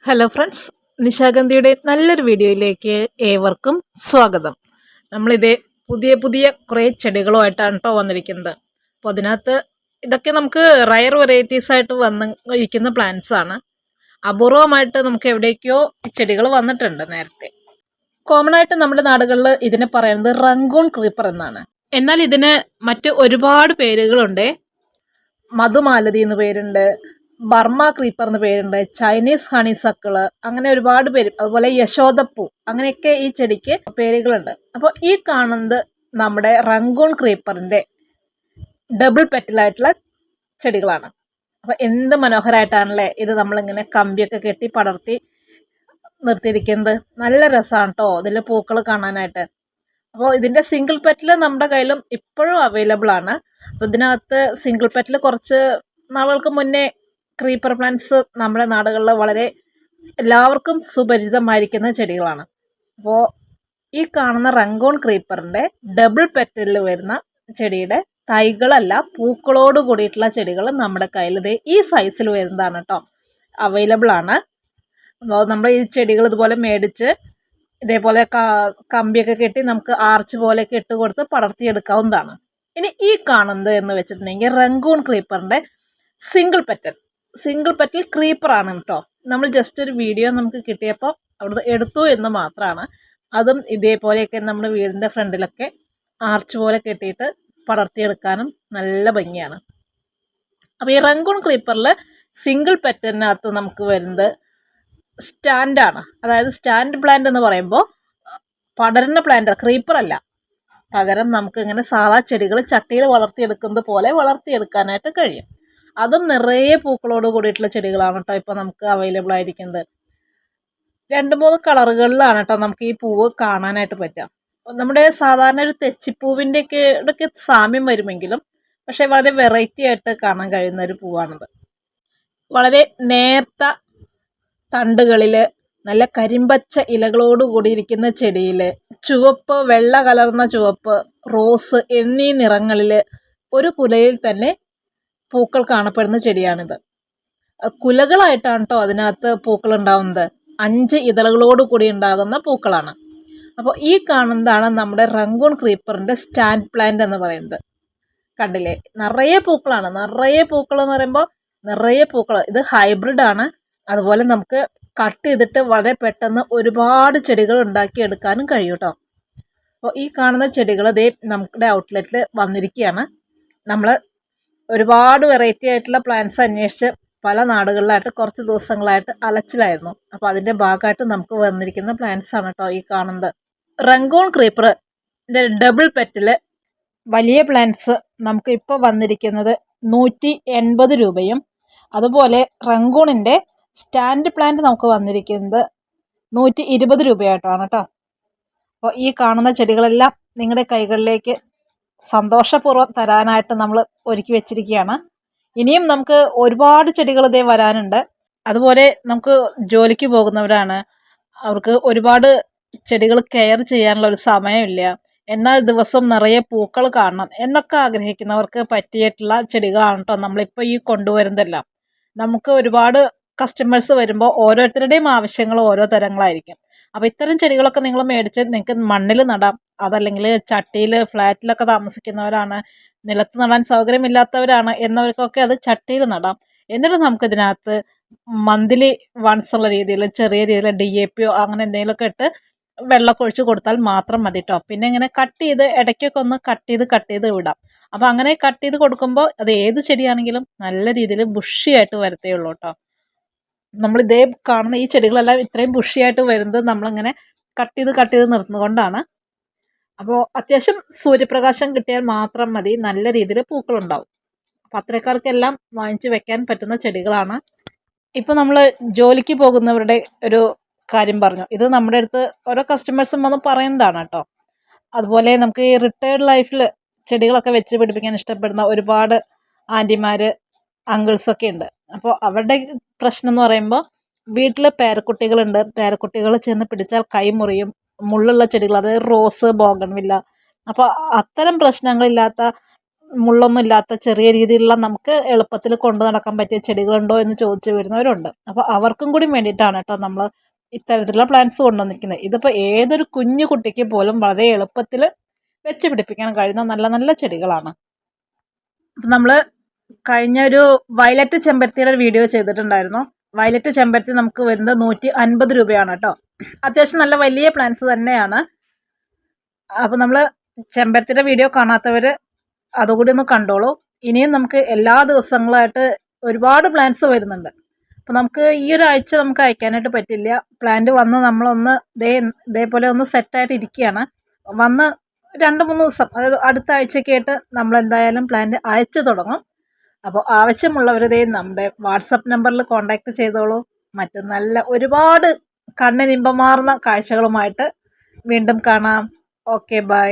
Hello friends, നിശാഗന്ധിയുടെ നല്ലൊരു വീഡിയോയിലേക്ക് ഏവർക്കും സ്വാഗതം. നമ്മളിതേ പുതിയ പുതിയ കുറേ ചെടികളുമായിട്ടാണ് കേട്ടോ വന്നിരിക്കുന്നത്. അപ്പോൾ അതിനകത്ത് ഇതൊക്കെ നമുക്ക് റയർ വെറൈറ്റീസ് ആയിട്ട് ഇരിക്കുന്ന പ്ലാന്റ്സ് ആണ്. അപൂർവമായിട്ട് നമുക്ക് എവിടേക്കോ ഈ ചെടികൾ വന്നിട്ടുണ്ട് നേരത്തെ. കോമൺ ആയിട്ട് നമ്മുടെ നാടുകളിൽ ഇതിനെ പറയുന്നത് റംഗൂൺ ക്രീപ്പർ എന്നാണ്. എന്നാൽ ഇതിന് മറ്റ് ഒരുപാട് പേരുകളുണ്ട്. മധുമാലതി എന്ന് പേരുണ്ട്, ബർമ ക്രീപ്പർ എന്ന് പേരുണ്ട്, ചൈനീസ് ഹണി സക്കിള്, അങ്ങനെ ഒരുപാട് പേര്, അതുപോലെ യശോദപ്പൂ, അങ്ങനെയൊക്കെ ഈ ചെടിക്ക് പേരുകളുണ്ട്. അപ്പോൾ ഈ കാണുന്നത് നമ്മുടെ റംഗൂൺ ക്രീപ്പറിൻ്റെ ഡബിൾ പെറ്റലായിട്ടുള്ള ചെടികളാണ്. അപ്പോൾ എന്ത് മനോഹരമായിട്ടാണല്ലേ ഇത് നമ്മളിങ്ങനെ കമ്പിയൊക്കെ കെട്ടി പടർത്തി നിർത്തിയിരിക്കുന്നത്. നല്ല രസമാണ് കേട്ടോ ഇതിൽ പൂക്കൾ കാണാനായിട്ട്. അപ്പോൾ ഇതിൻ്റെ സിംഗിൾ പെറ്റൽ നമ്മുടെ കയ്യിലും ഇപ്പോഴും അവൈലബിൾ ആണ്. അപ്പോൾ ഇതിനകത്ത് സിംഗിൾ പെറ്റൽ കുറച്ച് നാളുകൾക്ക് മുന്നേ ക്രീപ്പർ പ്ലാന്റ്സ് നമ്മുടെ നാടുകളിൽ വളരെ എല്ലാവർക്കും സുപരിചിതമായിരിക്കുന്ന ചെടികളാണ്. അപ്പോൾ ഈ കാണുന്ന റംഗൂൺ ക്രീപ്പറിൻ്റെ ഡബിൾ പെറ്റലിൽ വരുന്ന ചെടിയുടെ തൈകളല്ല, പൂക്കളോട് കൂടിയിട്ടുള്ള ചെടികൾ നമ്മുടെ കയ്യിൽ ഈ സൈസിൽ വരുന്നതാണ് കേട്ടോ, അവൈലബിൾ ആണ്. അപ്പോൾ നമ്മൾ ഈ ചെടികൾ ഇതുപോലെ മേടിച്ച് ഇതേപോലെ കമ്പിയൊക്കെ കെട്ടി നമുക്ക് ആർച്ച് പോലെയൊക്കെ ഇട്ട് കൊടുത്ത് പടർത്തിയെടുക്കാവുന്നതാണ്. ഇനി ഈ കാണുന്നത് എന്ന് വെച്ചിട്ടുണ്ടെങ്കിൽ റംഗൂൺ ക്രീപ്പറിൻ്റെ സിംഗിൾ പെറ്റൽ ക്രീപ്പറാണ് കേട്ടോ. നമ്മൾ ജസ്റ്റ് ഒരു വീഡിയോ നമുക്ക് കിട്ടിയപ്പോൾ അവിടുന്ന് എടുത്തു എന്ന് മാത്രമാണ്. അതും ഇതേപോലെയൊക്കെ നമ്മുടെ വീടിൻ്റെ ഫ്രണ്ടിലൊക്കെ ആർച്ച് പോലെ കെട്ടിയിട്ട് പടർത്തിയെടുക്കാനും നല്ല ഭംഗിയാണ്. അപ്പോൾ ഈ റംഗൂൺ ക്രീപ്പറിൽ സിംഗിൾ പെറ്റലിനകത്ത് നമുക്ക് വരുന്നത് സ്റ്റാൻഡാണ്. അതായത് സ്റ്റാൻഡ് പ്ലാന്റ് എന്ന് പറയുമ്പോൾ പടരുന്ന പ്ലാന്റ്, ക്രീപ്പറല്ല. പകരം നമുക്ക് ഇങ്ങനെ സാധാ ചെടികൾ ചട്ടിയിൽ വളർത്തിയെടുക്കുന്നത് പോലെ വളർത്തിയെടുക്കാനായിട്ട് കഴിയും. അതും നിറയെ പൂക്കളോട് കൂടിയിട്ടുള്ള ചെടികളാണ് കേട്ടോ ഇപ്പോൾ നമുക്ക് അവൈലബിൾ ആയിരിക്കുന്നത്. 2-3 കളറുകളിലാണ് കേട്ടോ നമുക്ക് ഈ പൂവ് കാണാനായിട്ട് പറ്റുക. നമ്മുടെ സാധാരണ ഒരു തെച്ചിപ്പൂവിൻ്റെയൊക്കെ സാമ്യം വരുമെങ്കിലും പക്ഷേ വളരെ വെറൈറ്റി ആയിട്ട് കാണാൻ കഴിയുന്ന ഒരു പൂവാണിത്. വളരെ നേർത്ത തണ്ടുകളിൽ നല്ല കരിമ്പച്ച ഇലകളോട് കൂടിയിരിക്കുന്ന ചെടിയിൽ ചുവപ്പ്, വെള്ള കലർന്ന ചുവപ്പ്, റോസ് എന്നീ നിറങ്ങളിൽ ഒരു കുലയിൽ തന്നെ പൂക്കൾ കാണപ്പെടുന്ന ചെടിയാണിത്. കുലകളായിട്ടാണ് കേട്ടോ അതിനകത്ത് പൂക്കൾ ഉണ്ടാകുന്നത്. 5 ഇതളുകളോട് കൂടി ഉണ്ടാകുന്ന പൂക്കളാണ്. അപ്പോൾ ഈ കാണുന്നതാണ് നമ്മുടെ റംഗൂൺ ക്രീപ്പറിൻ്റെ സ്റ്റാൻഡ് പ്ലാന്റ് എന്ന് പറയുന്നത്. കണ്ടില്ലേ, നിറയെ പൂക്കളാണ്. നിറയെ പൂക്കൾ എന്ന് പറയുമ്പോൾ നിറയെ പൂക്കൾ. ഇത് ഹൈബ്രിഡ് ആണ്. അതുപോലെ നമുക്ക് കട്ട് ചെയ്തിട്ട് വളരെ പെട്ടെന്ന് ഒരുപാട് ചെടികൾ ഉണ്ടാക്കിയെടുക്കാനും കഴിയും കേട്ടോ. അപ്പോൾ ഈ കാണുന്ന ചെടികൾ ദേ നമ്മുടെ ഔട്ട്ലെറ്റിൽ വന്നിരിക്കുകയാണ്. നമ്മൾ ഒരുപാട് വെറൈറ്റി ആയിട്ടുള്ള പ്ലാന്റ്സ് അന്വേഷിച്ച് പല നാടുകളിലായിട്ട് കുറച്ച് ദിവസങ്ങളായിട്ട് അലച്ചിലായിരുന്നു. അപ്പോൾ അതിൻ്റെ ഭാഗമായിട്ട് നമുക്ക് വന്നിരിക്കുന്ന പ്ലാന്റ്സ് ആണ് കേട്ടോ ഈ കാണുന്നത്. റംഗൂൺ ക്രീപ്പറിൻ്റെ ഡബിൾ പെറ്റിൽ വലിയ പ്ലാന്റ്സ് നമുക്ക് ഇപ്പോൾ വന്നിരിക്കുന്നത് 180 രൂപയും, അതുപോലെ റംഗൂണിൻ്റെ സ്റ്റാൻഡ് പ്ലാന്റ് നമുക്ക് വന്നിരിക്കുന്നത് 120 രൂപയായിട്ടാണ് കേട്ടോ. അപ്പോൾ ഈ കാണുന്ന ചെടികളെല്ലാം നിങ്ങളുടെ കൈകളിലേക്ക് സന്തോഷപൂർവ്വം തരാനായിട്ട് നമ്മൾ ഒരുക്കി വെച്ചിരിക്കുകയാണ്. ഇനിയും നമുക്ക് ഒരുപാട് ചെടികൾ ഇതേ വരാനുണ്ട്. അതുപോലെ നമുക്ക് ജോലിക്ക് പോകുന്നവരാണ്, അവർക്ക് ഒരുപാട് ചെടികൾ കെയർ ചെയ്യാനുള്ള ഒരു സമയമില്ല, എന്നാൽ ദിവസം നിറയെ പൂക്കൾ കാണണം എന്നൊക്കെ ആഗ്രഹിക്കുന്നവർക്ക് പറ്റിയിട്ടുള്ള ചെടികളാണ് കേട്ടോ നമ്മളിപ്പോൾ ഈ കൊണ്ടുവരുന്നതെല്ലാം. നമുക്ക് ഒരുപാട് കസ്റ്റമേഴ്സ് വരുമ്പോൾ ഓരോരുത്തരുടെയും ആവശ്യങ്ങൾ ഓരോ തരങ്ങളായിരിക്കും. അപ്പോൾ ഇത്തരം ചെടികളൊക്കെ നിങ്ങൾ മേടിച്ച് നിങ്ങൾക്ക് മണ്ണിൽ നടാം. അതല്ലെങ്കിൽ ചട്ടിയിൽ, ഫ്ലാറ്റിലൊക്കെ താമസിക്കുന്നവരാണ്, നിലത്ത് നടാൻ സൗകര്യമില്ലാത്തവരാണ് എന്നവർക്കൊക്കെ അത് ചട്ടിയിൽ നടാം. എന്നിട്ട് നമുക്കിതിനകത്ത് മന്ത്ലി വൺസ് ഉള്ള രീതിയിൽ ചെറിയ രീതിയിൽ DAP അങ്ങനെ എന്തെങ്കിലുമൊക്കെ ഇട്ട് വെള്ളമൊക്കെ ഒഴിച്ച് കൊടുത്താൽ മാത്രം മതി കേട്ടോ. പിന്നെ ഇങ്ങനെ കട്ട് ചെയ്ത് ഇടയ്ക്കൊക്കെ ഒന്ന് കട്ട് ചെയ്ത് വിടാം. അപ്പോൾ അങ്ങനെ കട്ട് ചെയ്ത് കൊടുക്കുമ്പോൾ അത് ഏത് ചെടിയാണെങ്കിലും നല്ല രീതിയിൽ ബുഷിയായിട്ട് വരത്തേ ഉള്ളൂ കേട്ടോ. നമ്മൾ ഇതേ കാണുന്ന ഈ ചെടികളെല്ലാം ഇത്രയും ബുഷിയായിട്ട് വരുന്നത് നമ്മളിങ്ങനെ കട്ട് ചെയ്ത് നിർത്തുന്നതുകൊണ്ടാണ്. അപ്പോൾ അത്യാവശ്യം സൂര്യപ്രകാശം കിട്ടിയാൽ മാത്രം മതി, നല്ല രീതിയിൽ പൂക്കളുണ്ടാവും. അപ്പോൾ അത്രക്കാർക്കെല്ലാം വാങ്ങിച്ച് വെക്കാൻ പറ്റുന്ന ചെടികളാണ്. ഇപ്പോൾ നമ്മൾ ജോലിക്ക് പോകുന്നവരുടെ ഒരു കാര്യം പറഞ്ഞു. ഇത് നമ്മുടെ അടുത്ത് ഓരോ കസ്റ്റമേഴ്സും വന്ന് പറയുന്നതാണ് കേട്ടോ. അതുപോലെ നമുക്ക് ഈ റിട്ടയർഡ് ലൈഫിൽ ചെടികളൊക്കെ വെച്ച് പിടിപ്പിക്കാൻ ഇഷ്ടപ്പെടുന്ന ഒരുപാട് ആൻറ്റിമാർ, അങ്കിൾസൊക്കെ ഉണ്ട്. അപ്പോൾ അവരുടെ പ്രശ്നം എന്ന് പറയുമ്പോൾ വീട്ടിൽ പേരക്കുട്ടികളുണ്ട്. പേരക്കുട്ടികൾ ചെന്ന് പിടിച്ചാൽ കൈ മുറിയും, മുള്ളുള്ള ചെടികൾ, അതായത് റോസ്, ബോഗൺവില്ല. അപ്പോൾ അത്തരം പ്രശ്നങ്ങളില്ലാത്ത മുള്ളൊന്നും ഇല്ലാത്ത ചെറിയ രീതിയിലുള്ള നമുക്ക് എളുപ്പത്തിൽ കൊണ്ടു നടക്കാൻ പറ്റിയ ചെടികളുണ്ടോ എന്ന് ചോദിച്ചു വരുന്നവരുണ്ട്. അപ്പോൾ അവർക്കും കൂടി വേണ്ടിയിട്ടാണ് കേട്ടോ നമ്മൾ ഇത്തരത്തിലുള്ള പ്ലാന്റ്സ് കൊണ്ടുവന്നിരിക്കുന്നത്. ഇതിപ്പോൾ ഏതൊരു കുഞ്ഞു കുട്ടിക്ക് പോലും വളരെ എളുപ്പത്തിൽ വെച്ച് പിടിപ്പിക്കാൻ കഴിയുന്ന നല്ല നല്ല ചെടികളാണ്. അപ്പം നമ്മൾ കഴിഞ്ഞ ഒരു വയലറ്റ് ചെമ്പരത്തിയുടെ ഒരു വീഡിയോ ചെയ്തിട്ടുണ്ടായിരുന്നു. വയലറ്റ് ചെമ്പരത്തി നമുക്ക് വരുന്നത് 150 രൂപയാണ് കേട്ടോ. അത്യാവശ്യം നല്ല വലിയ പ്ലാന്റ്സ് തന്നെയാണ്. അപ്പോൾ നമ്മൾ ചെമ്പരത്തിയുടെ വീഡിയോ കാണാത്തവർ അതുകൂടി ഒന്ന് കണ്ടോളൂ. ഇനിയും നമുക്ക് എല്ലാ ദിവസങ്ങളായിട്ട് ഒരുപാട് പ്ലാന്റ്സ് വരുന്നുണ്ട്. അപ്പോൾ നമുക്ക് ഈ ഒരാഴ്ച നമുക്ക് അയക്കാനായിട്ട് പറ്റില്ല. പ്ലാന്റ് വന്ന് നമ്മളൊന്ന് ഇതേപോലെ ഒന്ന് സെറ്റായിട്ട് ഇരിക്കുകയാണ്. വന്ന് 2-3 ദിവസം, അതായത് അടുത്ത ആഴ്ചയൊക്കെ ആയിട്ട് നമ്മളെന്തായാലും പ്ലാന്റ് അയച്ചു തുടങ്ങും. അപ്പോൾ ആവശ്യമുള്ളവർ നമ്മുടെ വാട്സപ്പ് നമ്പറിൽ കോൺടാക്റ്റ് ചെയ്തോളൂ. മറ്റു നല്ല ഒരുപാട് കണ്ണിനിമ്പമാർന്ന കാഴ്ചകളുമായിട്ട് വീണ്ടും കാണാം. Okay, by.